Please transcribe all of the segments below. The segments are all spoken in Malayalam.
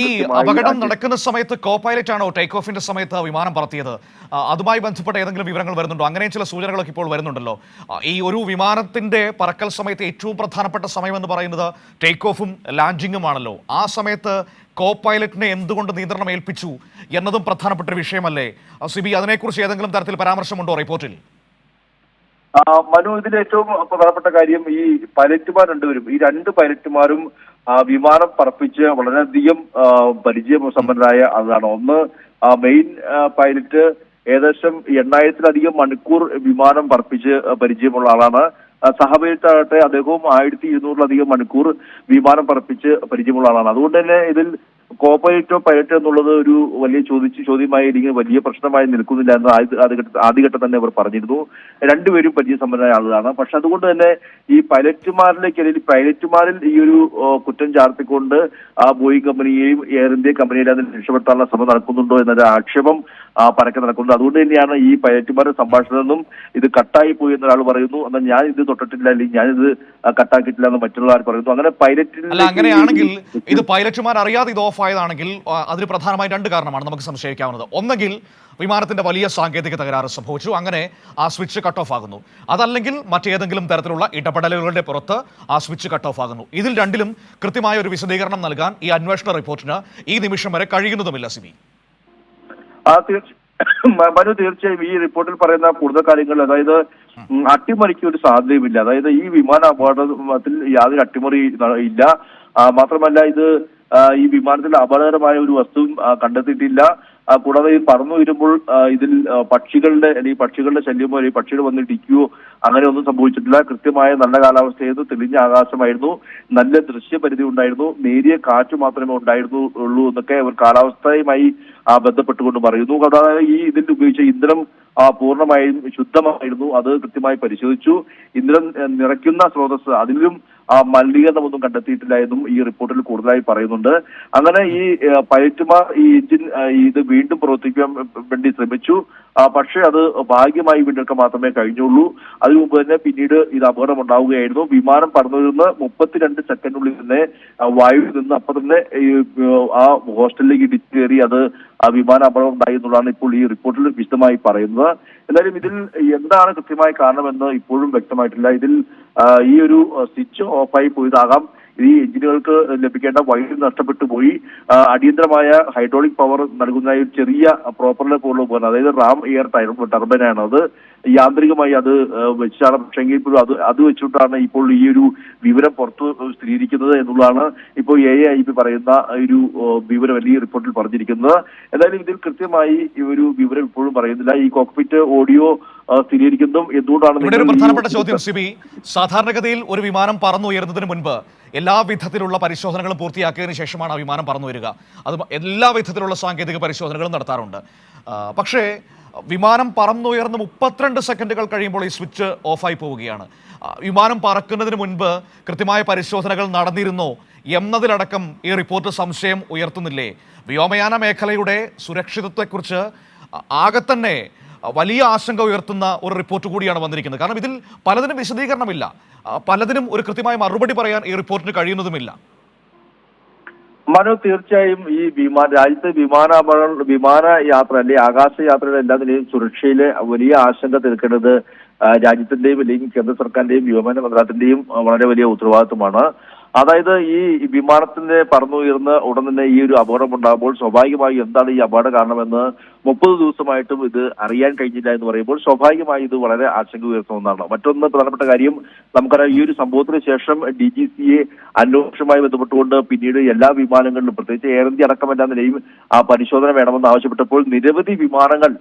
ഈ അപകടം നടക്കുന്ന സമയത്ത് കോ പൈലറ്റ് ആണോ ടേക്ക് ഓഫിന്റെ സമയത്ത് വിമാനം പറത്തിയത്? അതുമായി ബന്ധപ്പെട്ട ഏതെങ്കിലും വിവരങ്ങൾ വരുന്നുണ്ടോ? അങ്ങനെ ചില സൂചനകളൊക്കെ ഇപ്പോൾ വരുന്നുണ്ടല്ലോ. ഈ ഒരു വിമാനത്തിന്റെ പറക്കൽ സമയത്ത് ഏറ്റവും പ്രധാനപ്പെട്ട സമയം എന്ന് പറയുന്നത് ടേക്ക് ഓഫും ലാൻഡിങ്ങും ആണല്ലോ. ആ സമയത്ത് കോ പൈലറ്റിനെ എന്തുകൊണ്ട് നിയന്ത്രണം ഏൽപ്പിച്ചു എന്നതും പ്രധാനപ്പെട്ട ഒരു വിഷയമല്ലേ സിബി? അതിനെക്കുറിച്ച് ഏതെങ്കിലും തരത്തിൽ പരാമർശമുണ്ടോ റിപ്പോർട്ടിൽ? മനു, ഇതിന്റെ ഏറ്റവും പ്രധാനപ്പെട്ട കാര്യം ഈ പൈലറ്റുമാർ രണ്ടുപേരും, ഈ രണ്ട് പൈലറ്റുമാരും വിമാനം പറപ്പിച്ച് വളരെയധികം പരിചയസമ്പന്നരായ ആളാണ്. ഒന്ന് മെയിൻ പൈലറ്റ് ഏകദേശം 8000-ലധികം മണിക്കൂർ വിമാനം പറപ്പിച്ച് പരിചയമുള്ള ആളാണ്. സഹപൈലറ്റാകട്ടെ അദ്ദേഹവും 1200-ലധികം മണിക്കൂർ വിമാനം പറപ്പിച്ച് പരിചയമുള്ള ആളാണ്. അതുകൊണ്ട് തന്നെ ഇതിൽ കോ പൈലറ്റോ പൈലറ്റോ എന്നുള്ളത് ഒരു വലിയ ചോദ്യമായി ഇരിക്കുന്ന വലിയ പ്രശ്നമായി നിൽക്കുന്നില്ല എന്ന് ആദ്യഘട്ടം തന്നെ അവർ പറഞ്ഞിരുന്നു. രണ്ടുപേരും പരിചയസമ്പന്നരായ ആളുകളാണ്. പക്ഷെ അതുകൊണ്ട് തന്നെ ഈ പൈലറ്റുമാരിൽ ഈ ഒരു കുറ്റം ചാർത്തിക്കൊണ്ട് ബോയിങ് കമ്പനിയെയും എയർ ഇന്ത്യ കമ്പനിയെയും അതിൽ രക്ഷപ്പെടുത്താനുള്ള ശ്രമം നടക്കുന്നുണ്ടോ എന്നൊരു ആക്ഷേപം പരക്കെ നടക്കുന്നത്. അതുകൊണ്ട് തന്നെയാണ് ഈ പൈലറ്റുമാരുടെ സംഭാഷണത്തിൽ നിന്നും ഇത് കട്ടായി പോയി എന്നൊരാൾ പറയുന്നു, എന്നാൽ ഞാൻ ഇത് തൊട്ടിട്ടില്ല, അല്ലെങ്കിൽ ഞാനിത് കട്ടാക്കിയിട്ടില്ല എന്ന് മറ്റുള്ള ആൾ പറയുന്നു. അങ്ങനെ അങ്ങനെയാണെങ്കിൽ ഇത് പൈലറ്റുമാർ അറിയാതെ ഇത് ഓഫ് ആയതാണെങ്കിൽ അതിന് പ്രധാനമായി രണ്ട് കാരണമാണ് നമുക്ക് സംശയിക്കാവുന്നത്. ഒന്നെങ്കിൽ വിമാനത്തിന്റെ വലിയ സാങ്കേതിക തകരാറ് സംഭവിച്ചു, അങ്ങനെ ആ സ്വിച്ച് കട്ട് ഓഫ് ആകുന്നു. അതല്ലെങ്കിൽ മറ്റേതെങ്കിലും തരത്തിലുള്ള ഇടപെടലുകളുടെ പുറത്ത് ആ സ്വിച്ച് കട്ട് ഓഫ് ആകുന്നു. ഇതിൽ രണ്ടിലും കൃത്യമായ ഒരു വിശദീകരണം നൽകാൻ ഈ അന്വേഷണ റിപ്പോർട്ടിന് ഈ നിമിഷം വരെ കഴിയുന്നതുമില്ല സിബി. മനു, തീർച്ചയായും ഈ റിപ്പോർട്ടിൽ പറയുന്ന കൂടുതൽ കാര്യങ്ങൾ, അതായത് അട്ടിമറിക്ക് ഒരു സാധ്യതയുമില്ല. അതായത് ഈ വിമാന അപകടത്തിൽ യാതൊരു അട്ടിമറി ഇല്ല. മാത്രമല്ല ഇത് ഈ വിമാനത്തിൽ അപകടകരമായ ഒരു വസ്തുവും കണ്ടെത്തിയിട്ടില്ല. കൂടാതെ ഈ പറന്നു വരുമ്പോൾ ഇതിൽ പക്ഷികളുടെ ശല്യമോ അല്ലെങ്കിൽ പക്ഷികൾ വന്ന് ഇടിക്കുകയോ അങ്ങനെ ഒന്നും സംഭവിച്ചിട്ടില്ല. കൃത്യമായ നല്ല കാലാവസ്ഥയായിരുന്നു, തെളിഞ്ഞ ആകാശമായിരുന്നു, നല്ല ദൃശ്യപരിധി ഉണ്ടായിരുന്നു, നേരിയ കാറ്റ് മാത്രമേ ഉണ്ടായിരുന്നുള്ളൂ എന്നൊക്കെ അവർ കാലാവസ്ഥയുമായി ബന്ധപ്പെട്ടുകൊണ്ട് പറയുന്നു. അതായത് ഈ ഇതിൽ ഉപയോഗിച്ച ഇന്ധനം പൂർണ്ണമായും ശുദ്ധമായിരുന്നു, അത് കൃത്യമായി പരിശോധിച്ചു. ഇന്ധനം നിറയ്ക്കുന്ന സ്രോതസ് അതിലും മലിനീകരണമൊന്നും കണ്ടെത്തിയിട്ടില്ല എന്നും ഈ റിപ്പോർട്ടിൽ കൂടുതലായി പറയുന്നുണ്ട്. അങ്ങനെ ഈ പൈലറ്റുമാർ ഈ എഞ്ചിൻ ഇത് വീണ്ടും പ്രവർത്തിക്കാൻ വേണ്ടി ശ്രമിച്ചു. പക്ഷേ അത് ഭാഗ്യമായി വീണ്ടെടുക്കാൻ മാത്രമേ കഴിഞ്ഞുള്ളൂ. അതിനു മുമ്പ് തന്നെ പിന്നീട് ഇത് അപകടം ഉണ്ടാവുകയായിരുന്നു. വിമാനം പറന്നിരുന്ന് 32 സെക്കൻഡിനുള്ളിൽ തന്നെ വായുവിൽ നിന്ന് അപ്പം തന്നെ ആ ഹോസ്റ്റലിലേക്ക് ഇടിച്ചു കയറി അത് വിമാന അപകടം ഉണ്ടായി എന്നുള്ളതാണ് ഇപ്പോൾ ഈ റിപ്പോർട്ടിൽ വിശദമായി പറയുന്നത്. എന്തായാലും ഇതിൽ എന്താണ് കൃത്യമായ കാരണമെന്ന് ഇപ്പോഴും വ്യക്തമായിട്ടില്ല. ഇതിൽ ഈ ഒരു സ്വിച്ച് ഓഫായി പോയതാകാം, ഈ എഞ്ചിനുകൾക്ക് ലഭിക്കേണ്ട വൈദ്യുതി നഷ്ടപ്പെട്ടു പോയി, അടിയന്തരമായ ഹൈഡ്രോളിക് പവർ നൽകുന്നതായി ചെറിയ പ്രോപ്പറിലെ പോലുള്ള ഉപകരണം, അതായത് റാം എയർ ടർബൈനാണ്, അത് യാന്ത്രികമായി അത് വെച്ചാണ്. പക്ഷെങ്കിൽ ഇപ്പോഴും അത് വെച്ചിട്ടാണ് ഇപ്പോൾ ഈ ഒരു വിവരം പുറത്തു സ്ഥിരീകരിക്കുന്നത് എന്നുള്ളതാണ് ഇപ്പോൾ AIIB പറയുന്ന ഒരു വിവരം ഈ റിപ്പോർട്ടിൽ പറഞ്ഞിരിക്കുന്നത്. എന്തായാലും ഇതിൽ കൃത്യമായി ഈ ഒരു വിവരം ഇപ്പോഴും പറയുന്നില്ല. ഈ കോക്പിറ്റ് ഓഡിയോ സ്ഥിരീകരിക്കുന്നതും എന്തുകൊണ്ടാണ് ഒരു പ്രധാനപ്പെട്ട ചോദ്യം സിബി. സാധാരണഗതിയിൽ ഒരു വിമാനം പറന്നുയരുന്നതിന് മുൻപ് എല്ലാ വിധത്തിലുള്ള പരിശോധനകളും പൂർത്തിയാക്കിയതിനു ശേഷമാണ് ആ വിമാനം പറന്നു വരിക. അത് എല്ലാ വിധത്തിലുള്ള സാങ്കേതിക പരിശോധനകളും നടത്താറുണ്ട്. പക്ഷേ വിമാനം പറന്നുയർന്ന് 32 സെക്കൻഡുകൾ കഴിയുമ്പോൾ ഈ സ്വിച്ച് ഓഫായി പോവുകയാണ്. വിമാനം പറക്കുന്നതിന് മുൻപ് കൃത്യമായ പരിശോധനകൾ നടന്നിരുന്നോ എന്നതിലടക്കം ഈ റിപ്പോർട്ട് സംശയം ഉയർത്തുന്നില്ലേ? വ്യോമയാന മേഖലയുടെ സുരക്ഷിതത്വത്തെക്കുറിച്ച് ആകെ തന്നെ വലിയ ആശങ്ക ഉയർത്തുന്ന ഒരു റിപ്പോർട്ട് കൂടിയാണ് വന്നിരിക്കുന്നത്. കാരണം ഇതിൽ പലതിനും വിശദീകരണമില്ല, പലതിനും ഒരു കൃത്യമായ മറുപടി പറയാൻ ഈ റിപ്പോർട്ടിന് കഴിയുന്നതുമില്ല. മനു, തീർച്ചയായും ഈ രാജ്യത്തെ വിമാന യാത്ര അല്ലെങ്കിൽ ആകാശ യാത്രയുടെ എല്ലാത്തിന്റെയും സുരക്ഷയിലെ വലിയ ആശങ്ക തീർക്കേണ്ടത് രാജ്യത്തിന്റെയും അല്ലെങ്കിൽ കേന്ദ്ര സർക്കാരിന്റെയും വ്യോമയാന മന്ത്രാലയത്തിന്റെയും വളരെ വലിയ ഉത്തരവാദിത്വമാണ്. അതായത് ഈ വിമാനത്തിന്റെ പറന്നുയർന്ന് ഉടൻ തന്നെ ഈ ഒരു അപകടം ഉണ്ടാകുമ്പോൾ സ്വാഭാവികമായി എന്താണ് ഈ അപകട കാരണമെന്ന് 30 ദിവസമായിട്ടും ഇത് അറിയാൻ കഴിഞ്ഞില്ല എന്ന് പറയുമ്പോൾ സ്വാഭാവികമായി ഇത് വളരെ ആശങ്ക ഉയർത്തുന്ന ഒന്നാണ്. മറ്റൊന്ന് പ്രധാനപ്പെട്ട കാര്യം, നമുക്കറിയാം ഈ ഒരു സംഭവത്തിന് ശേഷം DGCA അന്വേഷണവുമായി ബന്ധപ്പെട്ടുകൊണ്ട് പിന്നീട് എല്ലാ വിമാനങ്ങളിലും പ്രത്യേകിച്ച് എയർ ഇന്ത്യ അടക്കം എല്ലാ നിലയും പരിശോധന വേണമെന്ന് ആവശ്യപ്പെട്ടപ്പോൾ നിരവധി വിമാനങ്ങൾ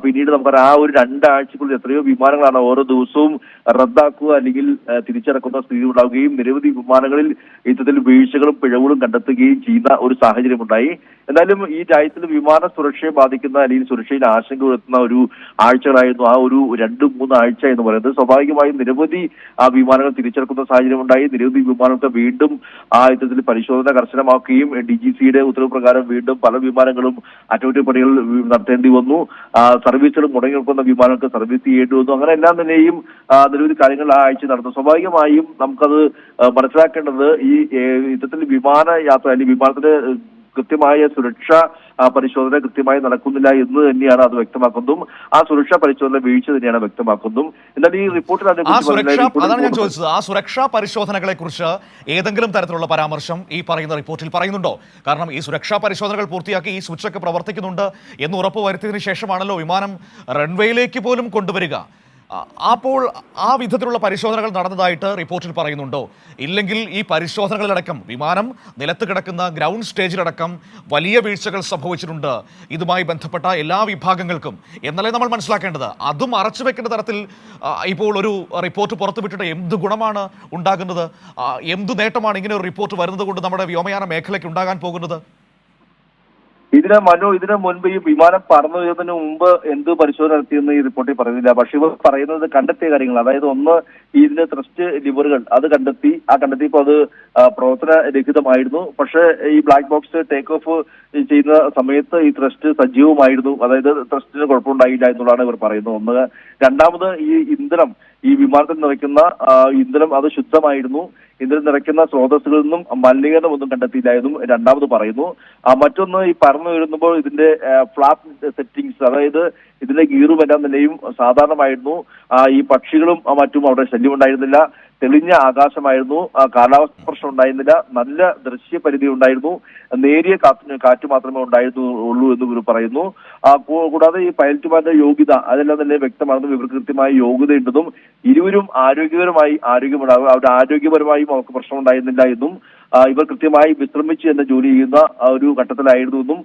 പിന്നീട് നമുക്കറിയാം ആ ഒരു 2 ആഴ്ചക്കുള്ളിൽ എത്രയോ വിമാനങ്ങളാണ് ഓരോ ദിവസവും റദ്ദാക്കുക അല്ലെങ്കിൽ തിരിച്ചിറക്കുന്ന സ്ഥിതി ഉണ്ടാവുകയും നിരവധി വിമാനങ്ങളിൽ ഇത്തരത്തിൽ വീഴ്ചകളും പിഴവുകളും കണ്ടെത്തുകയും ചെയ്യുന്ന ഒരു സാഹചര്യം ഉണ്ടായി. എന്നാലും ഈ രാജ്യത്തിൽ വിമാന സുരക്ഷയെ ബാധിക്കുന്ന അല്ലെങ്കിൽ സുരക്ഷയിൽ ആശങ്ക ഉയർത്തുന്ന ഒരു ആഴ്ചകളായിരുന്നു ആ ഒരു 2-3 ആഴ്ച എന്ന് പറയുന്നത്. സ്വാഭാവികമായും നിരവധി വിമാനങ്ങൾ തിരിച്ചിറക്കുന്ന സാഹചര്യം ഉണ്ടായി. നിരവധി വിമാനങ്ങൾക്ക് വീണ്ടും ഇത്തരത്തിൽ പരിശോധന കർശനമാക്കുകയും DGCയുടെ ഉത്തരവ് പ്രകാരം വീണ്ടും പല വിമാനങ്ങളും അറ്റകുറ്റപ്പണികൾ നടത്തേണ്ടി വന്നു. സർവീസുകൾ മുടങ്ങി നിൽക്കുന്ന വിമാനങ്ങൾക്ക് സർവീസ് ചെയ്യേണ്ടി വന്നു. അങ്ങനെ എല്ലാം തന്നെയും നിരവധി കാര്യങ്ങൾ ആ ആഴ്ച നടന്നു. സ്വാഭാവികമായും നമുക്കത് മനസ്സിലാക്കേണ്ടത് ഈ ഇത്തരത്തിൽ വിമാന യാത്ര അല്ലെങ്കിൽ വിമാനത്തിന്റെ കൃത്യമായ സുരക്ഷാ പരിശോധന കൃത്യമായി നടക്കുന്നില്ല എന്ന് തന്നെയാണ് അത് വ്യക്തമാക്കുന്നതും. ആ സുരക്ഷാ പരിശോധന വീഴ്ച തന്നെയാണ് വ്യക്തമാക്കുന്നതും. എന്നാൽ ഈ റിപ്പോർട്ടിൽ അതാണ് ഞാൻ ചോദിച്ചത്, ആ സുരക്ഷാ പരിശോധനകളെ കുറിച്ച് ഏതെങ്കിലും തരത്തിലുള്ള പരാമർശം ഈ പറയുന്ന റിപ്പോർട്ടിൽ പറയുന്നുണ്ടോ? കാരണം ഈ സുരക്ഷാ പരിശോധനകൾ പൂർത്തിയാക്കി ഈ സ്വിച്ചൊക്കെ പ്രവർത്തിക്കുന്നുണ്ട് എന്ന് ഉറപ്പ് വരുത്തിയതിനു ശേഷമാണല്ലോ വിമാനം റൺവേയിലേക്ക് പോലും കൊണ്ടുവരിക. അപ്പോൾ ആ വിധത്തിലുള്ള പരിശോധനകൾ നടന്നതായിട്ട് റിപ്പോർട്ടിൽ പറയുന്നുണ്ടോ? ഇല്ലെങ്കിൽ ഈ പരിശോധനകളിലടക്കം വിമാനം നിലത്ത് കിടക്കുന്ന ഗ്രൗണ്ട് സ്റ്റേജിലടക്കം വലിയ വീഴ്ചകൾ സംഭവിച്ചിട്ടുണ്ട് ഇതുമായി ബന്ധപ്പെട്ട എല്ലാ വിഭാഗങ്ങൾക്കും എന്നല്ലേ നമ്മൾ മനസ്സിലാക്കേണ്ടത്? അതും മറച്ചു വെക്കേണ്ട തരത്തിൽ ഇപ്പോൾ ഒരു റിപ്പോർട്ട് പുറത്തുവിട്ടിട്ട് എന്ത് ഗുണമാണ് ഉണ്ടാകുന്നത്? എന്ത് നേട്ടമാണ് ഇങ്ങനെ ഒരു റിപ്പോർട്ട് വരുന്നത് കൊണ്ട് നമ്മുടെ വ്യോമയാന മേഖലയ്ക്ക് ഉണ്ടാകാൻ പോകുന്നത്? ഇതിനു മുൻപ് ഈ വിമാനം പറന്നു വരുന്നതിന് മുമ്പ് എന്ത് പരിശോധന നടത്തിയെന്ന് ഈ റിപ്പോർട്ടിൽ പറയുന്നില്ല. പക്ഷെ ഇവർ പറയുന്നത് കണ്ടെത്തിയ കാര്യങ്ങൾ, അതായത് ഒന്ന് ഇതിന്റെ ത്രസ്റ്റ് ലിവറുകൾ അത് കണ്ടെത്തിയപ്പോൾ അത് പ്രവർത്തനരഹിതമായിരുന്നു. പക്ഷെ ഈ ബ്ലാക്ക് ബോക്സ് ടേക്ക് ഓഫ് ചെയ്യുന്ന സമയത്ത് ഈ ത്രസ്റ്റ് സജീവമായിരുന്നു, അതായത് ത്രസ്റ്റിന് കുഴപ്പമുണ്ടായില്ല എന്നുള്ളതാണ് ഇവർ പറയുന്നത്. ഒന്ന്. രണ്ടാമത് ഈ ഇന്ധനം, ഈ വിമാനത്തിൽ നിറയ്ക്കുന്ന ഇന്ധനം അത് ശുദ്ധമായിരുന്നു. ഇന്ധനം നിറയ്ക്കുന്ന സ്രോതസ്സുകളിൽ നിന്നും മലിനീകരണം ഒന്നും കണ്ടെത്തിയില്ലായിരുന്നു രണ്ടാമത് പറയുന്നു. മറ്റൊന്ന്, ഈ പറന്നു വരുമ്പോൾ ഇതിന്റെ ഫ്ലാപ്പ് സെറ്റിംഗ്സ്, അതായത് ഇതിന്റെ ഗീറുമെല്ലാം തന്നെയും സാധാരണമായിരുന്നു. ഈ പക്ഷികളും മറ്റും അവിടെ ശല്യം ഉണ്ടായിരുന്നില്ല. തെളിഞ്ഞ ആകാശമായിരുന്നു. കാലാവസ്ഥ പ്രശ്നം ഉണ്ടായിരുന്നില്ല. നല്ല ദൃശ്യപരിധി ഉണ്ടായിരുന്നു. നേരിയ കാറ്റ് മാത്രമേ ഉണ്ടായിരുന്നുള്ളൂ എന്ന് ഇവർ പറയുന്നു. കൂടാതെ ഈ പൈലറ്റുമാരുടെ യോഗ്യത അതെല്ലാം തന്നെ വ്യക്തമാണെന്നും ഇവർക്ക് കൃത്യമായ യോഗ്യതയുണ്ടെന്നും ഇരുവരും ആരോഗ്യമുണ്ടാകും, അവരുടെ ആരോഗ്യപരമായും അവർക്ക് പ്രശ്നം ഉണ്ടായിരുന്നില്ല എന്നും ഇവർ കൃത്യമായി വിശ്രമിച്ച് തന്നെ ജോലി ചെയ്യുന്ന ഒരു ഘട്ടത്തിലായിരുന്നു എന്നും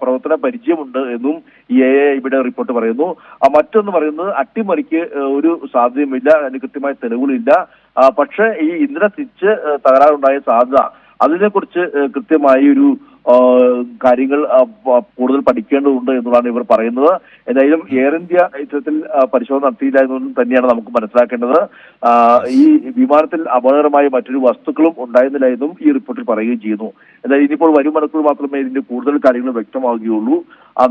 പ്രവർത്തന പരിചയമുണ്ട് എന്നും ഇവിടെ റിപ്പോർട്ട് പറയുന്നു. മറ്റൊന്ന് പറയുന്നത്, അട്ടിമറിക്ക് ഒരു സാധ്യതയുമില്ല, അതിന് കൃത്യമായ തെളിവുകളില്ല. പക്ഷേ ഈ ഇന്ധന സ്വിച്ച് തകരാറുണ്ടായ സാധ്യത, അതിനെക്കുറിച്ച് കൃത്യമായി ഒരു കാര്യങ്ങൾ കൂടുതൽ പഠിക്കേണ്ടതുണ്ട് എന്നുള്ളതാണ് ഇവർ പറയുന്നത്. എന്തായാലും എയർ ഇന്ത്യ ഇത്തരത്തിൽ പരിശോധന നടത്തിയില്ല എന്നും തന്നെയാണ് നമുക്ക് മനസ്സിലാക്കേണ്ടത്. ഈ വിമാനത്തിൽ അപകടകരമായ മറ്റൊരു വസ്തുക്കളും ഉണ്ടായിരുന്നില്ല എന്നും ഈ റിപ്പോർട്ടിൽ പറയുകയും ചെയ്യുന്നു. എന്തായാലും ഇനിയിപ്പോൾ വരും മണിക്കൂർ മാത്രമേ ഇതിന്റെ കൂടുതൽ കാര്യങ്ങൾ വ്യക്തമാവുകയുള്ളൂ.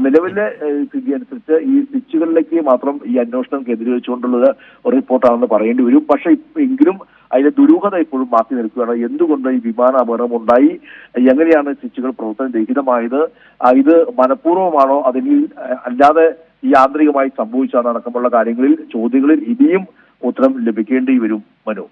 നിലവിലെ സ്ഥിതി അനുസരിച്ച് ഈ സ്വിച്ചുകളിലേക്ക് മാത്രം ഈ അന്വേഷണം കേന്ദ്രീകരിച്ചുകൊണ്ടുള്ളത് റിപ്പോർട്ടാണെന്ന് പറയേണ്ടി വരും. പക്ഷെ എങ്കിലും അതിന്റെ ദുരൂഹത ഇപ്പോഴും ബാക്കി നിൽക്കുകയാണ്. എന്തുകൊണ്ട് ഈ വിമാന അപകടം ഉണ്ടായി, എങ്ങനെയാണ് സ്വിച്ചുകൾ പ്രവർത്തനരഹിതമായത്, ഇത് മനഃപൂർവ്വമാണോ അതിൽ അല്ലാതെ യാന്ത്രികമായി സംഭവിച്ചതടക്കമുള്ള ചോദ്യങ്ങളിൽ ഇനിയും ഉത്തരം ലഭിക്കേണ്ടി വരും മനു.